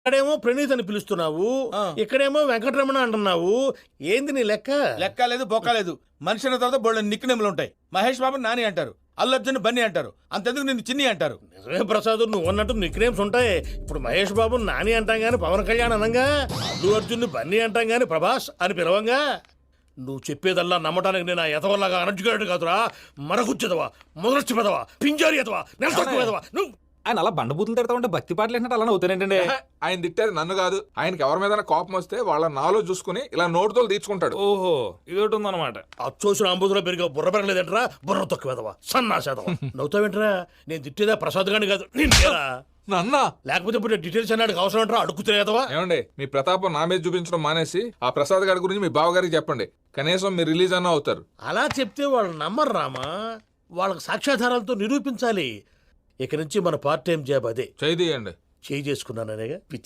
ఇక్కడేమో ప్రణీత్ అని పిలుస్తున్నావు, ఇక్కడేమో వెంకటరమణ అంటున్నావు. ఏంది నీ లెక్క? లెక్క లేదు బొక్క లేదు. మనిషి అన్న తర్వాత బోళ్ళ నిక్నెములు ఉంటాయి. మహేష్ బాబు నాని అంటారు, అల్లు అర్జున్ బన్నీ అంటారు, అంతెందుకు నిన్ను చిన్ని అంటారు. నిజమే ప్రసాద్, నువ్వు అన్నట్టు నిక్నేమ్స్ ఉంటాయి. ఇప్పుడు మహేష్ బాబు నాని అంటాం గాని పవన్ కళ్యాణ్ అనంగా, అల్లు అర్జున్ బన్నీ అంటాం గాని ప్రభాస్ అని పిలవంగా. నువ్వు చెప్పేదల్లా నమ్మటానికి నేను ఎతవల్లాగా అనర్జుకేటెడ్ కాదురా. మరగుచ్చదవా, మొదలచ్చి పెదవా, పింజారి ఎదవా, నెలసొక్కు పెదవా. నువ్వు ఆయన అలా బండబూతులు తిడతా ఉంటే భక్తి పాటలు ఏంటంటే అలా అవుతానేంటండి. ఆయన తిట్టేది నన్ను కాదు, ఆయనకి ఎవరి మీద కోపం వస్తే వాళ్ళ నాలో చూసుకుని ఇలా నోటుతో తీర్చుకుంటాడు. ఓహో, ఇదొకటి ఉందన్నమాట. అచ్చోసిన అంబుధులో పెరిగా బుర్ర పెరగలేదంటరా, బుర్ర తొక్కు వెదవా, సన్నాసేదవా. నవ్వుతావేంట్రా? నేను తిట్టేదా ప్రసాద్ గాని కాదు నిన్నేరా. నన్నా? లేకపోతే ఇప్పుడు డీటెయిల్స్ అన్నాడు అవసరం అంటారా? అడుగుతులేదవా? ఏమండి, మీ ప్రతాపం నా మీద చూపించడం మానేసి ఆ ప్రసాద్ గారి గురించి మీ బావగారికి చెప్పండి. కనీసం మీరు రిలీజ్ అన్న అవుతారు. అలా చెప్తే వాళ్ళు నమ్మరు రామా. వాళ్ళకి సాక్ష్యాధారాలతో నిరూపించాలి. ఇక నుంచి మన పార్ట్ టైం జాబ్ అదే. చేయండి. చేయి చేసుకున్నాననేగా పిచ్చి.